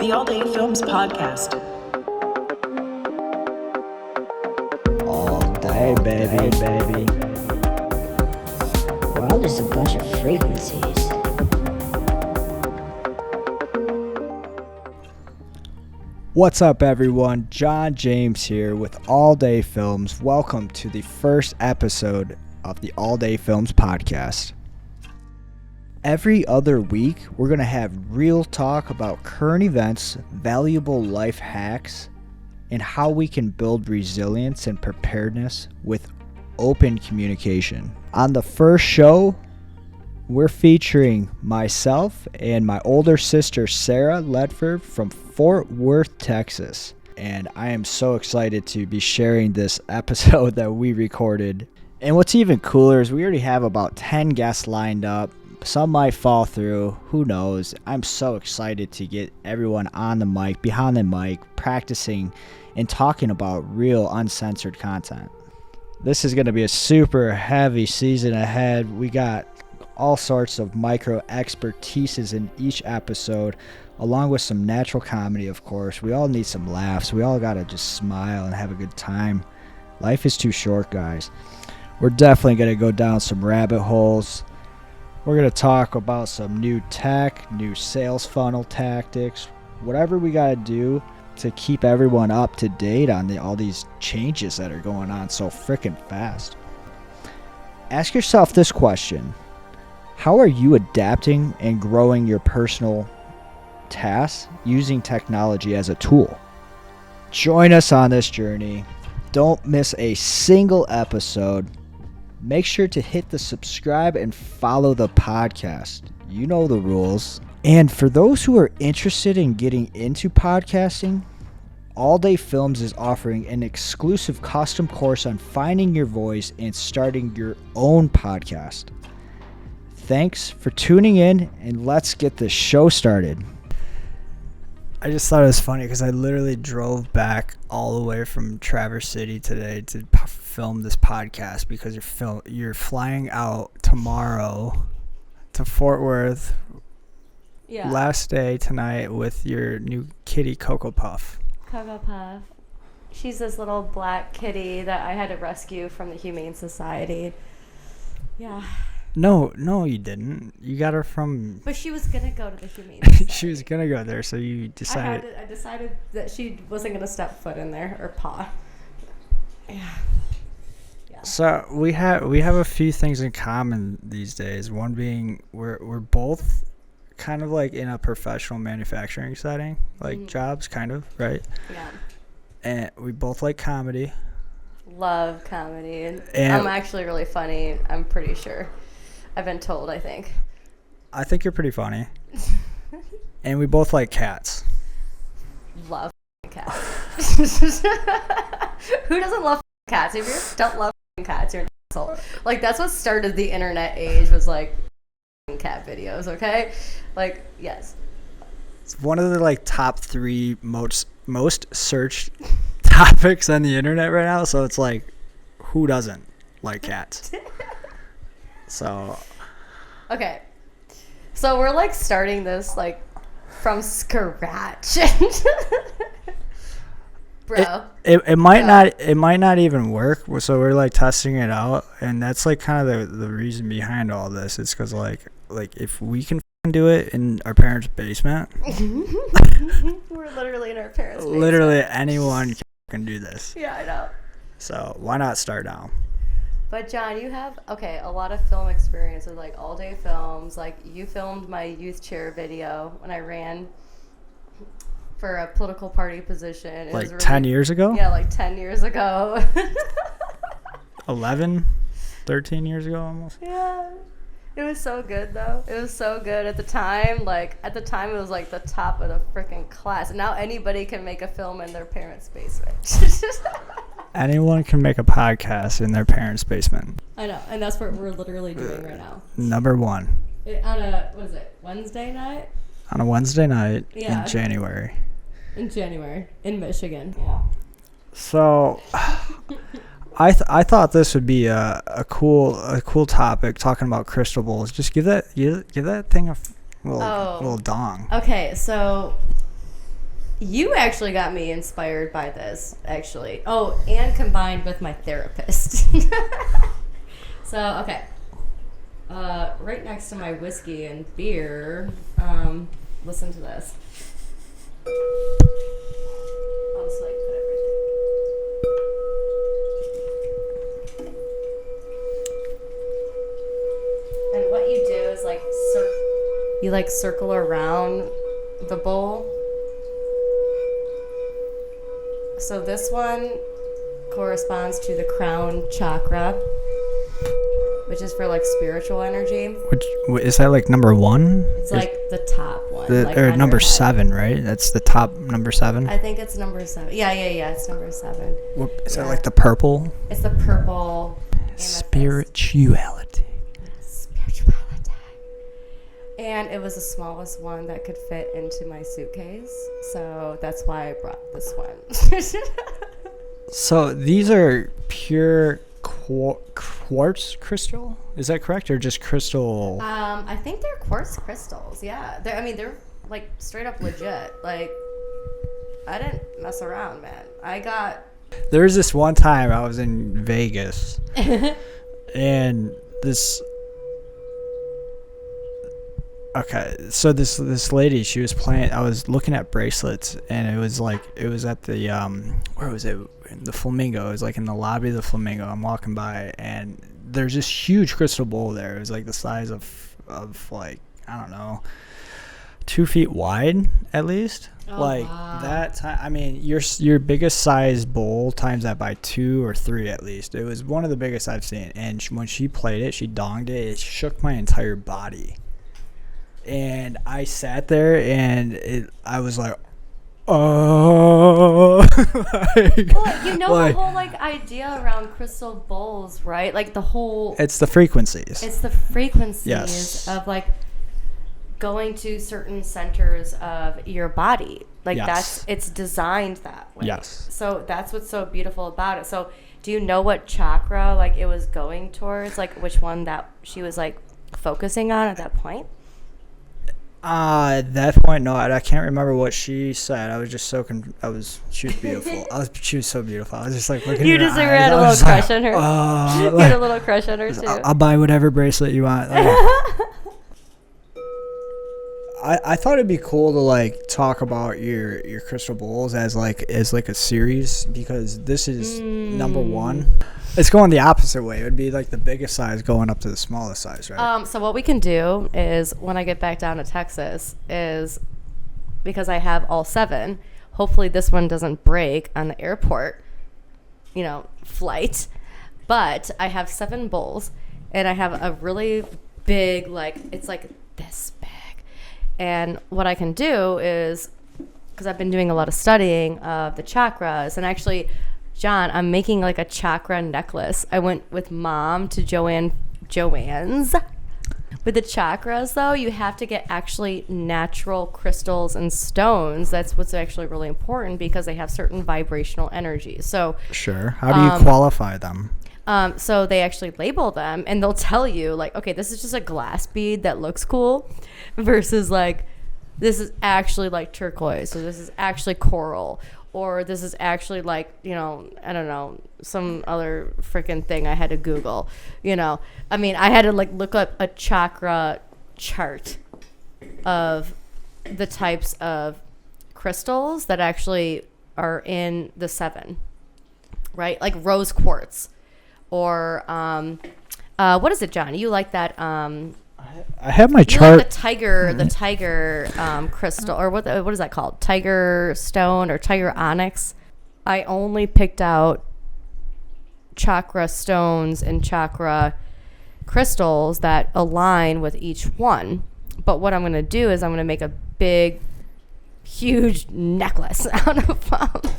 The All Day Films Podcast. All day, baby. We're all just a bunch of frequencies. What's up, everyone? John James here with All Day Films. Welcome to the first episode of the All Day Films Podcast. Every other week, we're going to have real talk about current events, valuable life hacks, and how we can build resilience and preparedness with open communication. On the first show, we're featuring myself and my older sister, Sarah Ledford, from Fort Worth, Texas. And I am so excited to be sharing this episode that we recorded. And what's even cooler is we already have about 10 guests lined up. Some might fall through, who knows. I'm so excited to get everyone on the mic, behind the mic, practicing and talking about real uncensored content. This is going to be a super heavy season ahead. We got all sorts of micro expertises in each episode, along with some natural comedy, of course. We all need some laughs. We all got to just smile and have a good time. Life is too short, guys. We're definitely going to go down some rabbit holes. We're going to talk about some new tech, new sales funnel tactics, whatever we got to do to keep everyone up to date on all these changes that are going on so freaking fast. Ask yourself this question. How are you adapting and growing your personal tasks using technology as a tool? Join us on this journey. Don't miss a single episode. Make sure to hit the subscribe and follow the podcast. You know the rules. And for those who are interested in getting into podcasting, All Day Films is offering an exclusive custom course on finding your voice and starting your own podcast. Thanks for tuning in, and let's get this show started. I just thought it was funny because I literally drove back all the way from Traverse City today to film this podcast because you're flying out tomorrow to Fort Worth. Yeah. Last day tonight with your new kitty Cocoa Puff. Cocoa Puff. She's this little black kitty that I had to rescue from the Humane Society. Yeah. No, you didn't. You got her from... But she was going to go to the Humane Society. She was going to go there, so you decided... I decided that she wasn't going to step foot in there, or paw. Yeah. So we have a few things in common these days. One being we're both kind of like in a professional manufacturing setting, like jobs, kind of, right? Yeah. And we both like comedy. Love comedy. And I'm actually really funny, I'm pretty sure. I've been told, I think. I think you're pretty funny. And we both like cats. Love cats. Who doesn't love cats? If you don't love cats, you're an asshole. Like, that's what started the internet age, was like cat videos, okay? Like, yes. It's one of the like top 3 most searched topics on the internet right now, so it's like, who doesn't like cats? So okay, so we're like starting this like from scratch. Bro, it might not even work, so we're like testing it out, and that's like kind of the reason behind all this. It's because like if we can do it in our parents' basement, we're literally in our parents' basement. Literally anyone can do this. Yeah, I know. So why not start now? But John, you have a lot of film experience with like All Day Films. Like, you filmed my youth chair video when I ran for a political party position. It like was really, 10 years ago? Yeah, like 10 years ago. 11, 13 years ago almost. Yeah. It was so good, though. It was so good at the time. Like, at the time, it was like the top of the freaking class. And now anybody can make a film in their parents' basement. Anyone can make a podcast in their parents' basement. I know, and that's what we're literally doing right now. Number 1. On a, what is it, Wednesday night? On a Wednesday night in January. In January, in Michigan. Yeah. So, I thought this would be a cool topic, talking about crystal balls. Just give that thing a little dong. Okay, so You actually got me inspired by this, actually. Oh, and combined with my therapist. So, okay. Right next to my whiskey and beer, listen to this. I'll just like put everything. And what you do is like you like circle around the bowl. So this one corresponds to the crown chakra, which is for like spiritual energy. Which is that like number 1? It's like the top one. Like or on number your head. 7, right? That's the top number 7. I think it's number 7. Yeah, it's number 7. Is that like the purple? It's the purple amethyst. Spirituality. Spirituality. And it was the smallest one that could fit into my suitcase, so that's why I brought this one. So these are pure quartz crystal? Is that correct, or just crystal? I think they're quartz crystals. Yeah, they're like straight up legit. Like, I didn't mess around, man. There was this one time I was in Vegas, and this. Okay, so this lady, she was playing. I was looking at bracelets, and it was at the where was it? The Flamingo. It was like in the lobby of the Flamingo. I'm walking by, and there's this huge crystal bowl there. It was like the size of like, I don't know, 2 feet wide at least. Oh, like wow. that time. I mean, your biggest size bowl times that by 2 or 3 at least. It was one of the biggest I've seen. And when she played it, she donged it. It shook my entire body. And I sat there, and I was like, oh. Well, you know, the whole like idea around crystal bowls, right? Like the whole. It's the frequencies. It's the frequencies Yes. of like going to certain centers of your body. Like Yes. it's designed that way. Yes. So that's what's so beautiful about it. So do you know what chakra like it was going towards? Like which one that she was like focusing on at that point? At that point, no, I can't remember what she said. I was just so she was beautiful. She was so beautiful. I was just like looking You at her just eyes. had a I little was crush like, on her. oh, You had a little crush on her too. I'll buy whatever bracelet you want. I thought it'd be cool to like talk about your crystal bowls as like a series, because this is number 1. It's going the opposite way. It would be like the biggest size going up to the smallest size, right? So what we can do is when I get back down to Texas is because I have all 7. Hopefully this one doesn't break on the airport, flight. But I have 7 bowls, and I have a really big, like it's like this big. And what I can do is, because I've been doing a lot of studying of the chakras, and actually, John, I'm making like a chakra necklace. I went with Mom to Joanne's. With the chakras, though, you have to get actually natural crystals and stones. That's what's actually really important, because they have certain vibrational energies. So Sure. How do you qualify them? So they actually label them, and they'll tell you like, okay, this is just a glass bead that looks cool versus like this is actually like turquoise, or this is actually coral, or this is actually like, I don't know, some other freaking thing I had to Google, I had to like look up a chakra chart of the types of crystals that actually are in the 7, right? Like rose quartz. Or what is it, John? You like that? I have my chart. Like the tiger crystal, or what is that called? Tiger stone or tiger onyx. I only picked out chakra stones and chakra crystals that align with each one. But what I'm going to do is I'm going to make a big, huge necklace out of them.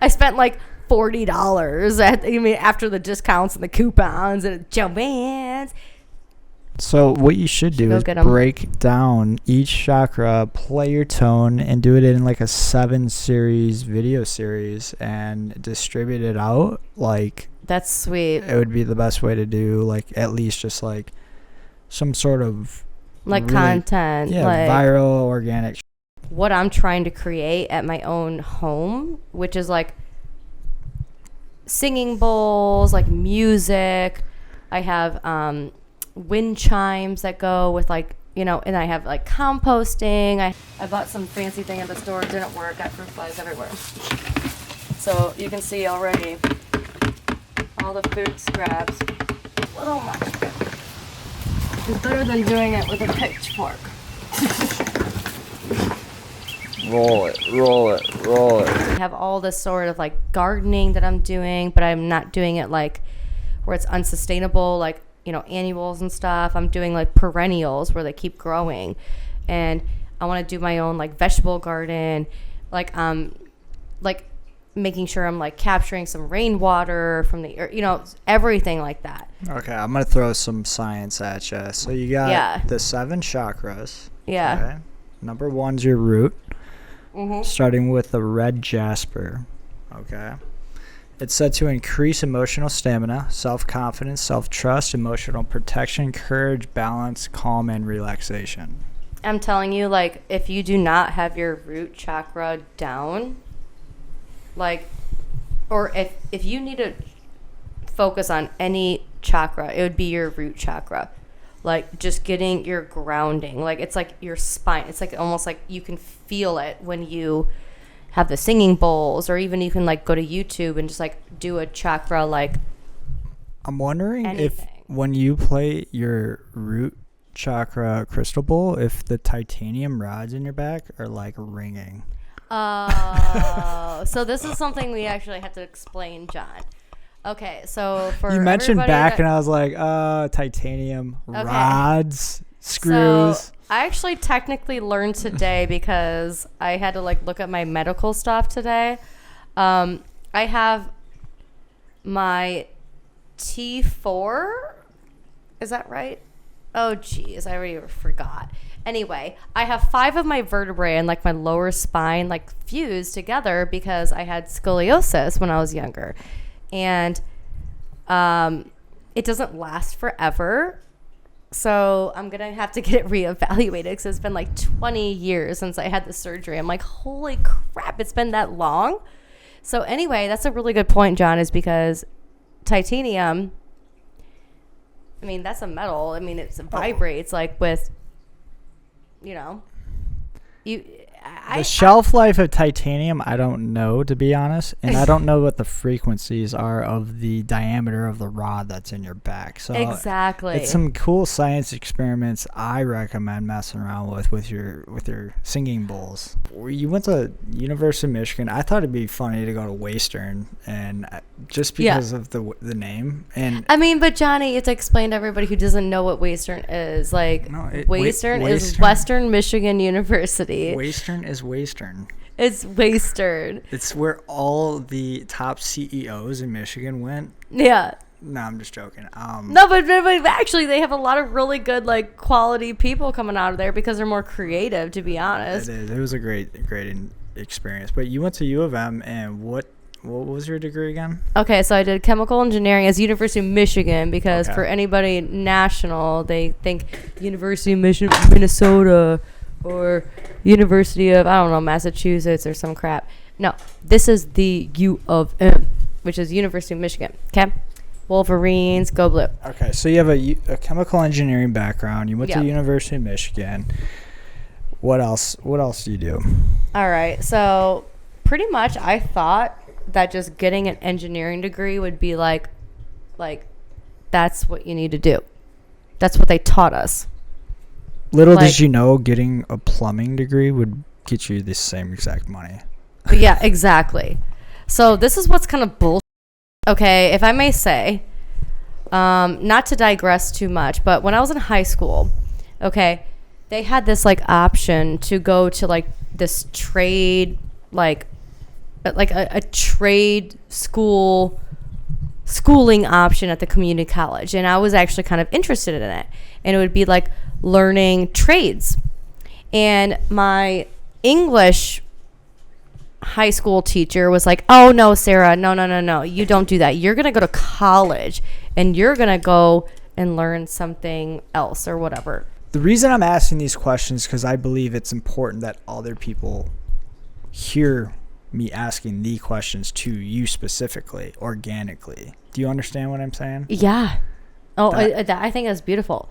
I spent like $40 after the discounts and the coupons and Joanne's. So what you should do is break down each chakra, play your tone, and do it in like a 7 series video series and distribute it out. Like, that's sweet. It would be the best way to do, like, at least just like some sort of like really, content, yeah, like viral organic. what I'm trying to create at my own home, which is like singing bowls, like music. I have wind chimes that go with like, you know, and I have like composting. I bought some fancy thing at the store. It didn't work. Got fruit flies everywhere. So you can see already all the food scraps. Little much. It's better than doing it with a pitchfork. Roll it. I have all this sort of like gardening that I'm doing, but I'm not doing it like where it's unsustainable, like, you know, annuals and stuff. I'm doing like perennials where they keep growing. And I want to do my own like vegetable garden, like making sure I'm like capturing some rainwater from the earth, you know, everything like that. Okay, I'm going to throw some science at you. So you got the 7 chakras. Yeah. Okay. Number 1's your root. Mm-hmm. Starting with the red jasper. Okay. It's said to increase emotional stamina, self-confidence, self-trust, emotional protection, courage, balance, calm, and relaxation. I'm telling you, like, if you do not have your root chakra down, like, or if you need to focus on any chakra, it would be your root chakra. Like, just getting your grounding. Like, it's like your spine. It's like almost like you can feel it when you have the singing bowls, or even you can like go to YouTube and just like do a chakra, like, I'm wondering anything. if when you play your root chakra crystal bowl, if the titanium rods in your back are like ringing. Oh, so this is something we actually have to explain, John. Okay, so for you mentioned back, that, and I was like, titanium rods, screws. So I actually technically learned today because I had to like look at my medical stuff today. I have my T4. Is that right? Oh, geez, I already forgot. Anyway, I have 5 of my vertebrae and like my lower spine like fused together because I had scoliosis when I was younger. And it doesn't last forever. So I'm going to have to get it reevaluated because it's been like 20 years since I had the surgery. I'm like, holy crap, it's been that long? So anyway, that's a really good point, John, is because titanium, I mean, that's a metal. I mean, it vibrates like with, you know, the shelf life of titanium, I don't know, to be honest. And I don't know what the frequencies are of the diameter of the rod that's in your back. So exactly. It's some cool science experiments I recommend messing around with your singing bowls. You went to University of Michigan. I thought it'd be funny to go to Western, and just because of the name. And I mean, but Johnny, you have to explain to everybody who doesn't know what Western is. Like, no, Western is Western Michigan University. Western is Western. It's Western. It's where all the top CEOs in Michigan went. Yeah. No, I'm just joking. No, but actually, they have a lot of really good, like, quality people coming out of there because they're more creative, to be honest. It is. It was a great experience. But you went to U of M, and what was your degree again? Okay, so I did chemical engineering as University of Michigan because for anybody national, they think University of Michigan, Minnesota, or University of, I don't know, Massachusetts or some crap. No, this is the U of M, which is University of Michigan. Okay? Wolverines, go blue. Okay, so you have a chemical engineering background. You went to University of Michigan. What else do you do? All right, so pretty much I thought that just getting an engineering degree would be like that's what you need to do. That's what they taught us. Little did you know getting a plumbing degree would get you the same exact money. Yeah, exactly. So this is what's kind of bullshit. Okay, if I may say, not to digress too much, but when I was in high school, okay, they had this like option to go to like this trade, like a trade schooling option at the community college, and I was actually kind of interested in it, and it would be like learning trades. And my English high school teacher was like, oh no, Sarah, no, you don't do that. You're gonna go to college and you're gonna go and learn something else or whatever. The reason I'm asking these questions because I believe it's important that other people hear me asking the questions to you specifically, organically. Do you understand what I'm saying? Yeah. Oh, I think that's beautiful.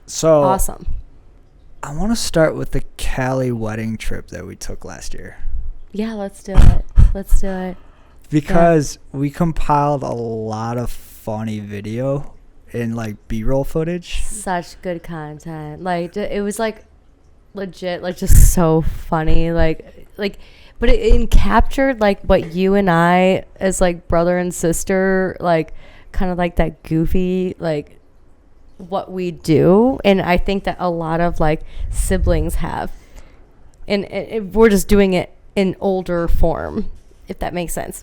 So Awesome. I want to start with the Cali wedding trip that we took last year. Yeah, let's do it. Let's do it. Because we compiled a lot of funny video and like B-roll footage. Such good content. Like it was like legit, like just so funny. Like, but it captured like what you and I as like brother and sister, like kind of like that goofy, like what we do. And I think that a lot of like siblings have, and we're just doing it in older form, if that makes sense.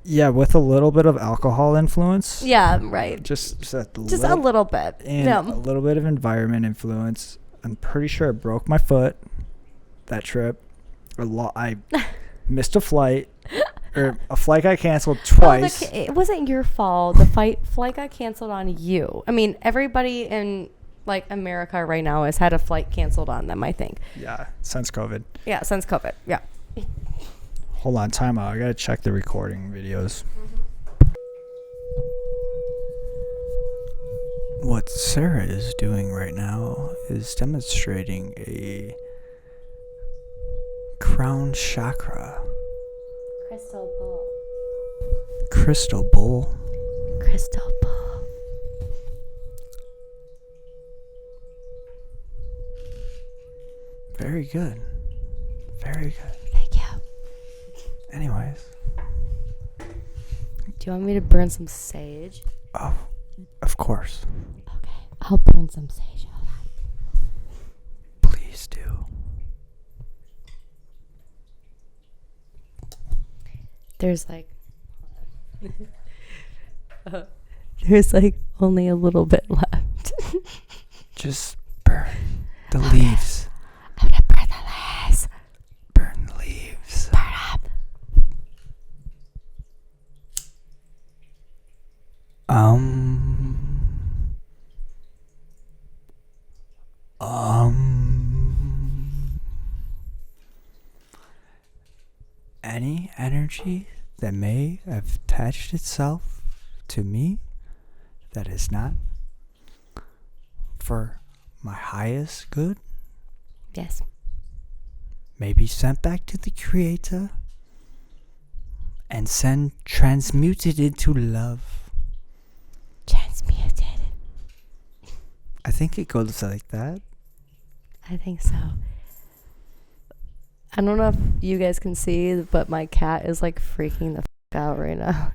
Yeah, with a little bit of alcohol influence. Yeah, right. Just a little bit. And Yeah. a little bit of environment influence. I'm pretty sure I broke my foot that trip. I missed a flight. Or a flight got canceled twice. It wasn't your fault. The flight got canceled on you. I mean, everybody in like America right now has had a flight canceled on them, I think. Yeah, since COVID. Yeah, since COVID. Yeah. Hold on, time out. I gotta check the recording videos. What Sarah is doing right now is demonstrating a crown chakra. Crystal ball. Crystal bowl. Crystal ball. Very good. Very good. Thank you. Anyways. Do you want me to burn some sage? Oh, of course. Okay, I'll burn some sage. Hold on. Please do. There's like there's like only a little bit left. Just burn the leaves. I'm gonna burn the leaves. Burn the leaves. Burn up. Any energy that may have attached itself to me that is not for my highest good Yes. may be sent back to the Creator and transmuted into love. Transmuted. I think it goes like that. I think so. I don't know if you guys can see, but my cat is like freaking the out right now.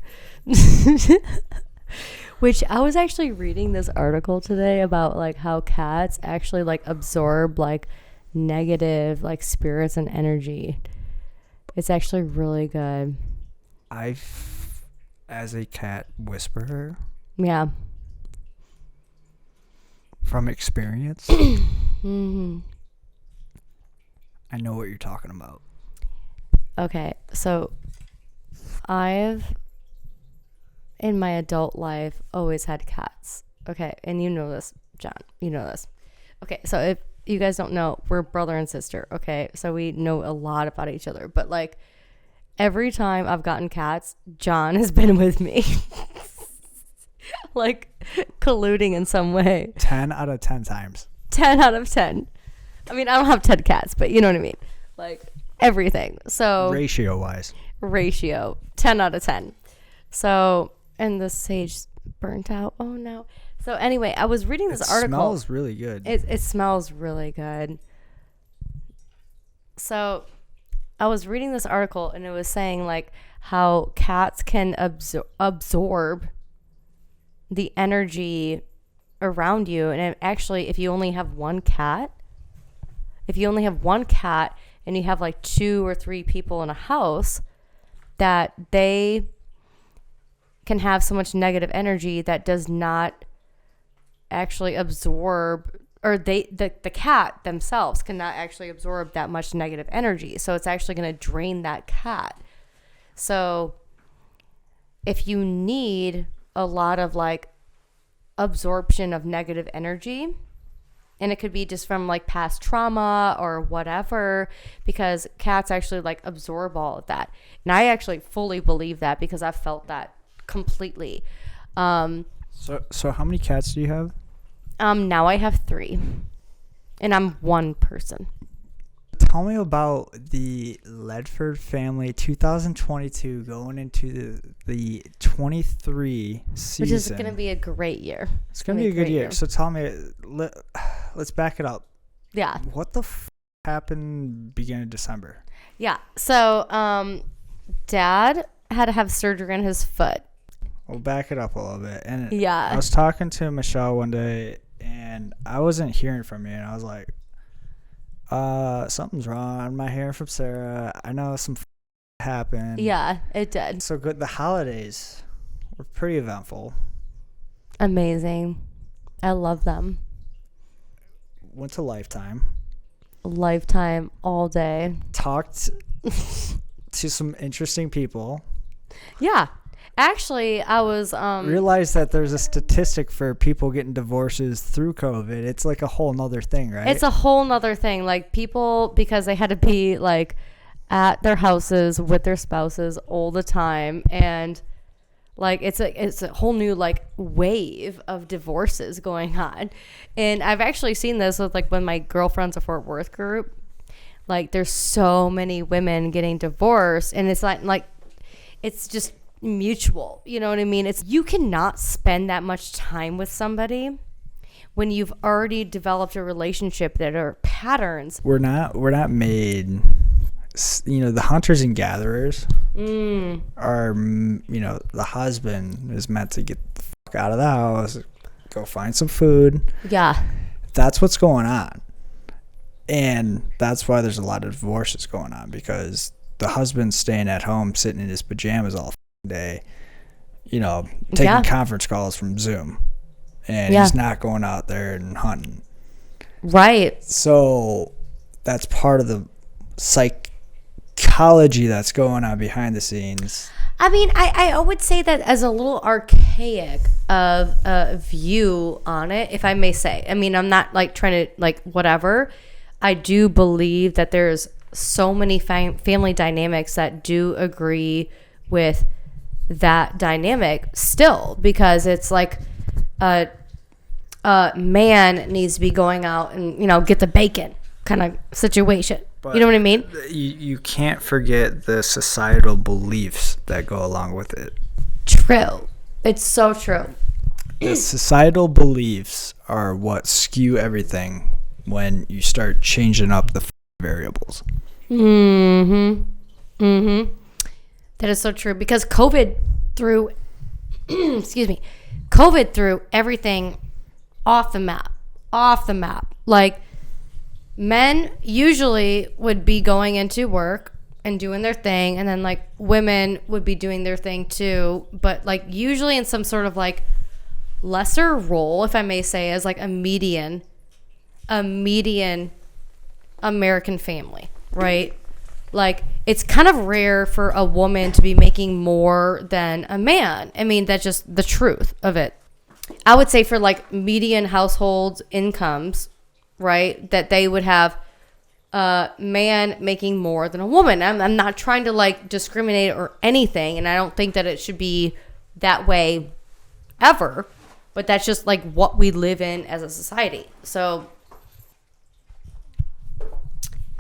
Which I was actually reading this article today about like how cats actually like absorb like negative like spirits and energy. It's actually really good. As a cat whisperer, Yeah. from experience, Mm-hmm. I know what you're talking about. Okay, so I've in my adult life always had cats. Okay, and you know this, John. You know this. Okay, so if you guys don't know, we're brother and sister. Okay, so we know a lot about each other. But like every time I've gotten cats, John has been with me. Like colluding in some way. 10 out of 10 times. 10 out of 10. I mean, I don't have 10 cats, but you know what I mean. Like everything. So Ratio wise. 10 out of 10. So, and the sage burnt out. Oh no. So anyway, I was reading this article. It smells really good. It smells really good. So I was reading this article and it was saying like how cats can absorb the energy around you. And actually, if you only have one cat and you have like 2 or 3 people in a house, that they can have so much negative energy that does not actually absorb, or the cat themselves cannot actually absorb that much negative energy. So it's actually going to drain that cat. So if you need a lot of like absorption of negative energy, And it could be just from like past trauma or whatever, because cats actually like absorb all of that. And I actually fully believe that because I've felt that completely. So how many cats do you have? Now I have 3 and I'm one person. Tell me about the Ledford family 2022 going into the 23 season. Which is going to be a great year. It's going to be a good year. So tell me, let's back it up. Yeah. What the happened beginning of December? Yeah. So Dad had to have surgery on his foot. We'll back it up a little bit. And yeah. I was talking to Michelle one day, and I wasn't hearing from you, and I was like, something's wrong. I'm not hearing from Sarah. I know some happened. Yeah, it did. So good. The holidays were pretty eventful. Amazing. I love them. Went to Lifetime. Lifetime all day. Talked to some interesting people. Yeah. Actually, I was realized that there's a statistic for people getting divorces through COVID. It's like a whole nother thing, right? It's a whole nother thing. Like people, because they had to be like at their houses with their spouses all the time, and like it's a whole new like wave of divorces going on. And I've actually seen this with like when my girlfriends of Fort Worth group. Like there's so many women getting divorced, and it's like it's just mutual, you know what I mean? It's you cannot spend that much time with somebody when you've already developed a relationship that are patterns. We're not made, the hunters and gatherers are, the husband is meant to get the fuck out of the house, go find some food. Yeah. That's what's going on. And that's why there's a lot of divorces going on, because the husband's staying at home sitting in his pajamas all day, taking conference calls from Zoom, and he's not going out there and hunting. Right. So that's part of the psychology that's going on behind the scenes. I mean, I would say that as a little archaic of a view on it, if I may say. I mean, I'm not like trying to like whatever. I do believe that there's so many family dynamics that do agree with that dynamic still, because it's like a man needs to be going out and get the bacon kind of situation. But you know what I mean? You can't forget the societal beliefs that go along with it. True. It's so true. The societal beliefs are what skew everything when you start changing up the variables. That is so true, because COVID threw COVID threw everything off the map. Like men usually would be going into work and doing their thing, and then like women would be doing their thing too, but like usually in some sort of like lesser role, if I may say, as like a median American family, right? Like it's kind of rare for a woman to be making more than a man. I mean, that's just the truth of it. I would say for like median households incomes, right, that they would have a man making more than a woman. I'm not trying to like discriminate or anything, and I don't think that it should be that way ever, but that's just like what we live in as a society. So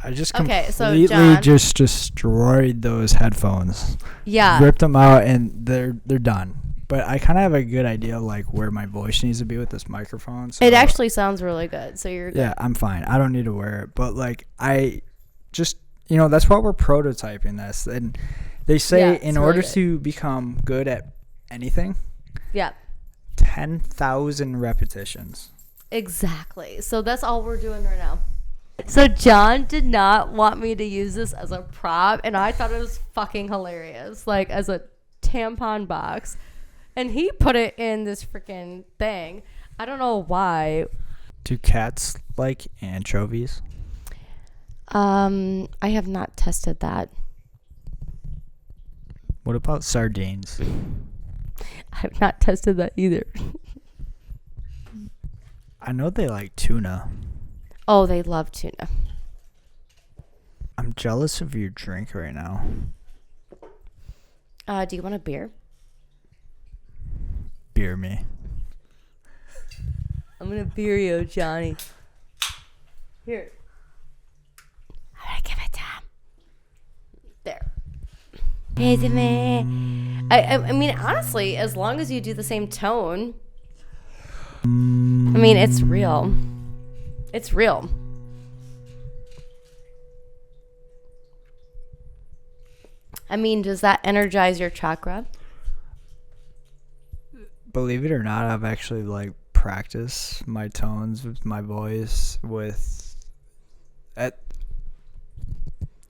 I just completely John, just destroyed those headphones. Yeah. Ripped them out, and they're done. But I kind of have a good idea of like where my voice needs to be with this microphone. So it actually sounds really good. So you're good. Yeah, I'm fine. I don't need to wear it. But like I just, that's why we're prototyping this. And they say in order to become good at anything, 10,000 repetitions. Exactly. So that's all we're doing right now. So John did not want me to use this as a prop, and I thought it was fucking hilarious, like as a tampon box, and he put it in this freaking thing. I don't know why. Do cats like anchovies? I have not tested that. What about sardines? I have not tested that either. I know they like tuna. Oh, they love tuna. I'm jealous of your drink right now. Do you want a beer? Beer me. I'm gonna beer you, Johnny. Here. I'm gonna give it to him. There. Hey, me. I mean, honestly, as long as you do the same tone, I mean, it's real. It's real. I mean, does that energize your chakra? Believe it or not, I've actually like practiced my tones with my voice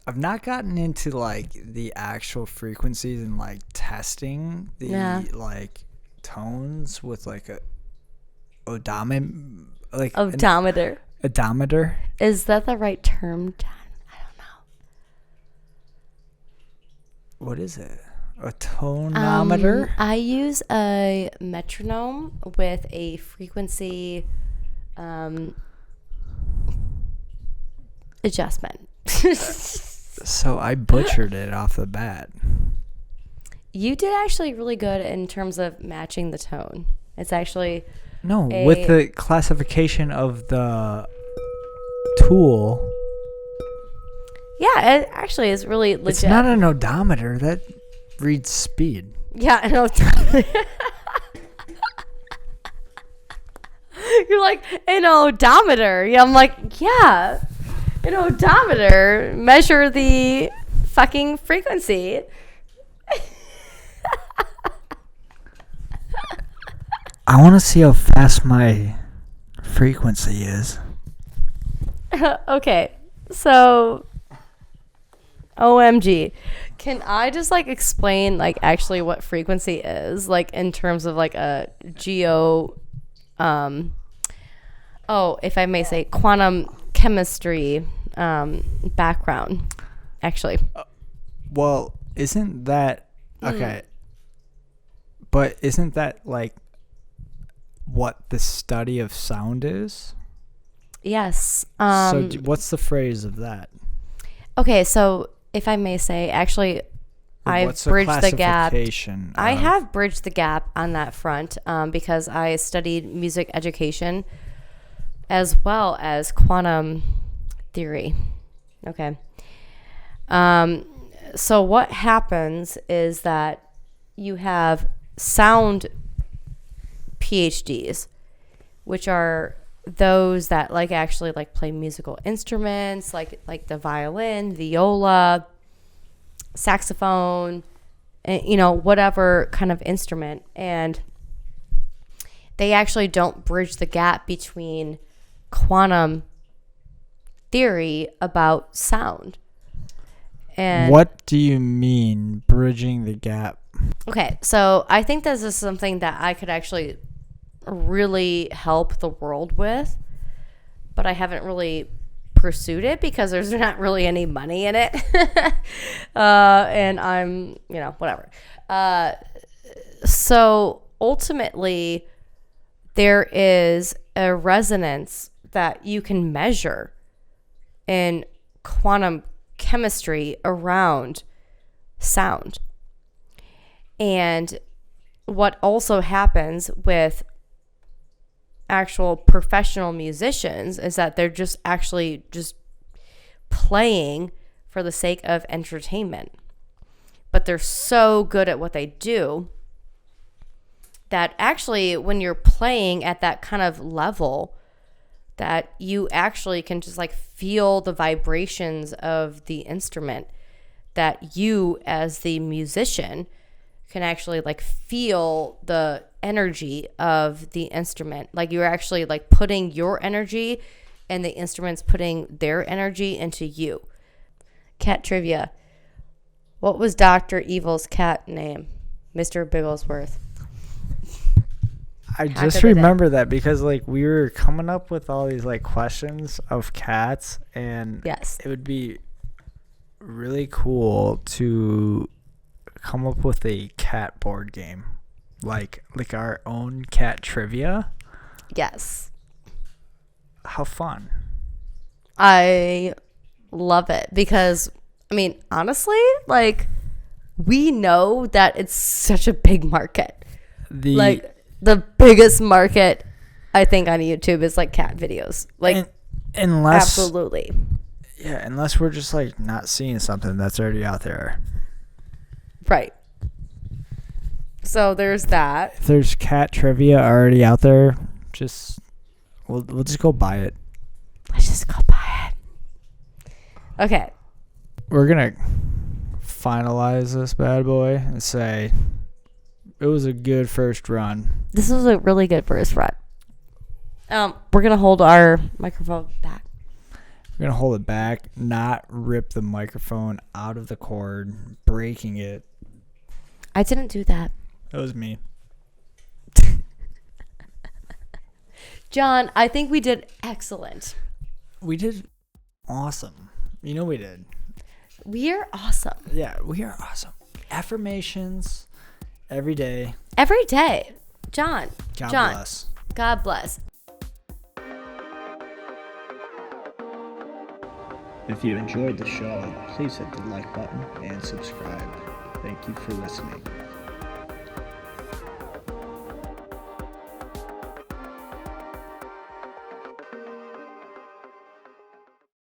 I've not gotten into like the actual frequencies and like testing the like tones with like a odometer. Odometer. Is that the right term, John? I don't know. What is it? A tonometer? I use a metronome with a frequency adjustment. So I butchered it off the bat. You did actually really good in terms of matching the tone. It's actually with the classification of the tool. Yeah, it actually is really legit. It's not an odometer. That reads speed. Yeah, an odometer. You're like, an odometer. Yeah, I'm like, yeah. An odometer. Measure the fucking frequency. I want to see how fast my frequency is. Okay, so OMG. Can I just like explain like actually what frequency is, like in terms of like a if I may say, quantum chemistry background, actually. Well, isn't that okay? But isn't that like what the study of sound is? Yes. So what's the phrase of that? Okay, so if I may say, actually, I've bridged the gap. I have bridged the gap on that front because I studied music education as well as quantum theory. Okay. So what happens is that you have sound PhDs, which are those that like actually like play musical instruments, like the violin, viola, saxophone, and, you know, whatever kind of instrument. And they actually don't bridge the gap between quantum theory about sound. And what do you mean bridging the gap? Okay, so I think this is something that I could actually really help the world with, but I haven't really pursued it because there's not really any money in it. And I'm, whatever. So ultimately, there is a resonance that you can measure in quantum chemistry around sound. And what also happens with actual professional musicians is that they're just actually just playing for the sake of entertainment. But they're so good at what they do that actually when you're playing at that kind of level, that you actually can just like feel the vibrations of the instrument, that you as the musician can actually like feel the energy of the instrument. Like you're actually like putting your energy and the instrument's putting their energy into you. Cat trivia. What was Dr. Evil's cat name? Mr. Bigglesworth. I just remember that because like we were coming up with all these like questions of cats, and yes, it would be really cool to come up with a cat board game, like our own cat trivia. Yes. how fun. I love it because, I mean, honestly, like, we know that it's such a big market. Like, the biggest market, I think, on YouTube is, like, cat videos. Like, unless, absolutely. Yeah, unless we're just, like, not seeing something that's already out there. Right. So there's that. If there's cat trivia already out there, we'll just go buy it. Let's just go buy it. Okay. We're going to finalize this bad boy and say it was a good first run. This was a really good first run. We're going to hold our microphone back. We're going to hold it back, not rip the microphone out of the cord, breaking it. I didn't do that. That was me. John, I think we did excellent. We did awesome. You know we did. We are awesome. Yeah, we are awesome. Affirmations every day. Every day. John. God John, bless. God bless. If you enjoyed the show, please hit the like button and subscribe. Thank you for listening.